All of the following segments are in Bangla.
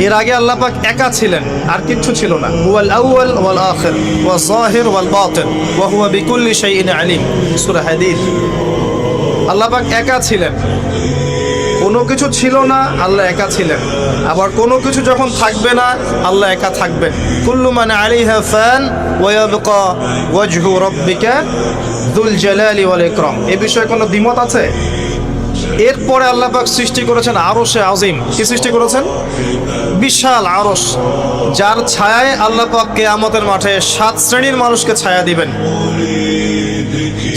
এর আগে আল্লাহ পাক একা ছিলেন, আর কিচ্ছু ছিল না। হুয়াল আউয়াল ওয়াল আখির ওয়াজ যাহির ওয়াল বাতিন ওয়া হুয়া বিকুল্লি শাইইন আলিম, সূরা হাদীদ। আল্লাহ পাক একা ছিলেন, কোনো কিছু ছিল না, আল্লাহ একা ছিলেন। আবার কোনো কিছু যখন থাকবে না, আল্লাহ একা থাকবেন। কুল্লু মান আলাইহা ফান ওয়া ইয়াবকা ওয়াজহু রাব্বিকা যুল জালালি ওয়াল ইকরাম। এই বিষয়ে কোনো দ্বিমত আছে? এরপরে আল্লাহ পাক সৃষ্টি করেছেন আরশে আজিম। কি সৃষ্টি করেছেন? বিশাল আরশ, যার ছায়ায় আল্লাহ পাক কিয়ামতের মাঠে 7 শ্রেণীর মানুষকে ছায়া দিবেন।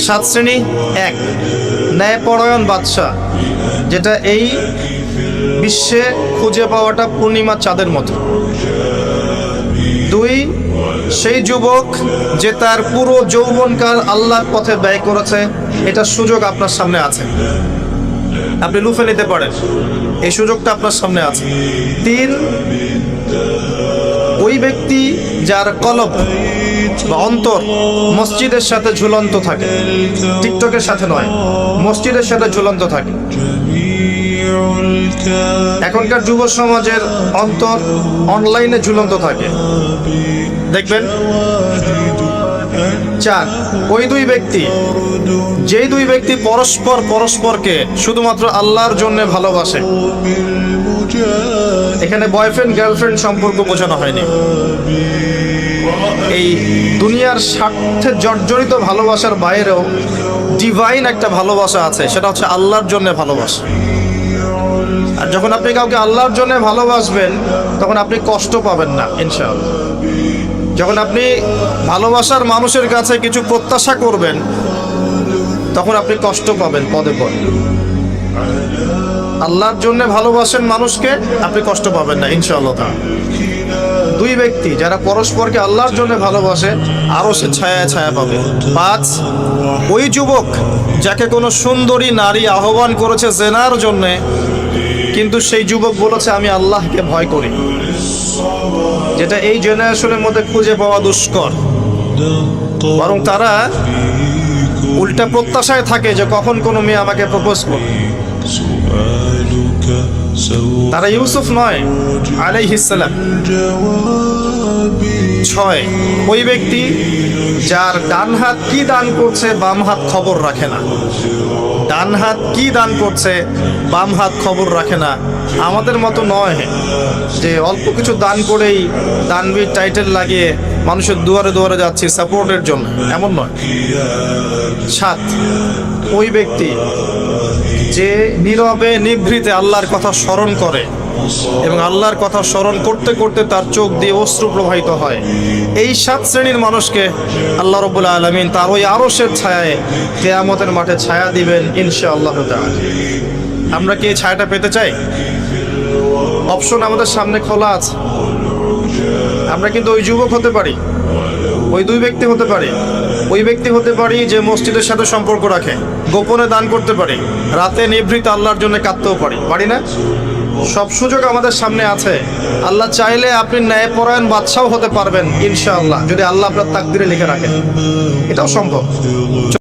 7 শ্রেণী: 1, ন্যায়পরায়ণ বাদশা, যেটা এই বিশ্বে খুঁজে পাওয়াটা পূর্ণিমা চাঁদের মতো। 2, সেই যুবক যে তার পুরো যৌবনকাল আল্লাহর পথে ব্যয় করেছে। এটা সুযোগ আপনার সামনে আছে, আপনি লুফে নিতে পারেন, এই সুযোগটা আপনার সামনে আছে। 3, ওই ব্যক্তি যার কলব বা অন্তর মসজিদের সাথে ঝুলন্ত থাকে, টিকটকের সাথে নয়, মসজিদের সাথে ঝুলন্ত থাকে। এখনকার যুব সমাজের অন্তর অনলাইনে ঝুলন্ত থাকে, দেখবেন। 4, ওই দুই ব্যক্তি, যেই দুই ব্যক্তি পরস্পরকে শুধুমাত্র আল্লাহর জন্য ভালোবাসে। এখানে বয়ফ্রেন্ড গার্লফ্রেন্ড সম্পর্ক বোঝানো হয়নি, এই দুনিয়ার স্বার্থে জর্জরিত ভালোবাসার বাইরেও ডিভাইন একটা ভালোবাসা আছে, সেটা হচ্ছে আল্লাহর জন্য ভালোবাসা। আর যখন আপনি কাউকে আল্লাহর জন্য ভালোবাসবেন, তখন আপনি কষ্ট পাবেন না ইনশাআল্লাহ। যখন আপনি ভালোবাসার মানুষের কাছে কিছু প্রত্যাশা করবেন, তখন আপনি কষ্ট পাবেন পদে পদে। আল্লাহর জন্য ভালোবাসেন মানুষকে, আপনি কষ্ট পাবেন না ইনশাআল্লাহ। দুই ব্যক্তি যারা পরস্পরকে আল্লাহর জন্য ভালোবাসে, আরো সে ছায়া ছায়া পাবে। 5, ওই যুবক যাকে কোনো সুন্দরী নারী আহ্বান করেছে জেনার জন্যে, কিন্তু সেই যুবক বলেছে আমি আল্লাহকে ভয় করি, যেটা এই জেনারেশনের মধ্যে খুঁজে পাওয়া দুষ্কর। বরং তারা উল্টা প্রত্যাশায় থাকে যে কখন কোনো মেয়ে আমাকে প্রপোজ করবে। তারা ইউসুফ নয় আলাইহিস সালাম। 6, ওই ব্যক্তি যার ডান হাত কি দান করছে, বাম হাত খবর রাখে না। ডান হাত কি দান করছে, বাম হাত খবর রাখে না। আমাদের মতো নয় যে অল্প কিছু দান করেই দানবীর টাইটেল লাগিয়ে মানুষের দুয়ারে দুয়ারে যাচ্ছি সাপোর্টের জন্য, এমন নয়। 7, ওই ব্যক্তি যে নীরবে নিভৃতে আল্লাহর কথা স্মরণ করে এবং আল্লাহর কথা স্মরণ করতে করতে তার চোখ দিয়ে অশ্রু প্রবাহিত হয়। এই 7 শ্রেণীর মানুষকে আল্লাহ রাব্বুল আলামিন তার ওই আরশের ছায়ায় কিয়ামতের মাঠে ছায়া দিবেন ইনশাআল্লাহ তাআলা। আমরা কি এই ছায়াটা পেতে চাই? অপশন আমাদের সামনে খোলা আছে। আমরা কিন্তু ওই যুবক হতে পারি, ওই দুই ব্যক্তি হতে পারি, ওই ব্যক্তি হতে পারি যে মসজিদের সাথে সম্পর্ক রাখে, গোপনে দান করতে পারি, রাতে নিভৃত আল্লাহর জন্য কাঁদতেও পারি না? সব সুযোগ আমাদের সামনে আছে। আল্লাহ চাইলে আপনি ন্যায়পরায়ণ বাদশাও হতে পারবেন ইনশাআল্লাহ, যদি আল্লাহ আপনার তাকদিরে লিখে রাখেন। এটাও সম্ভব।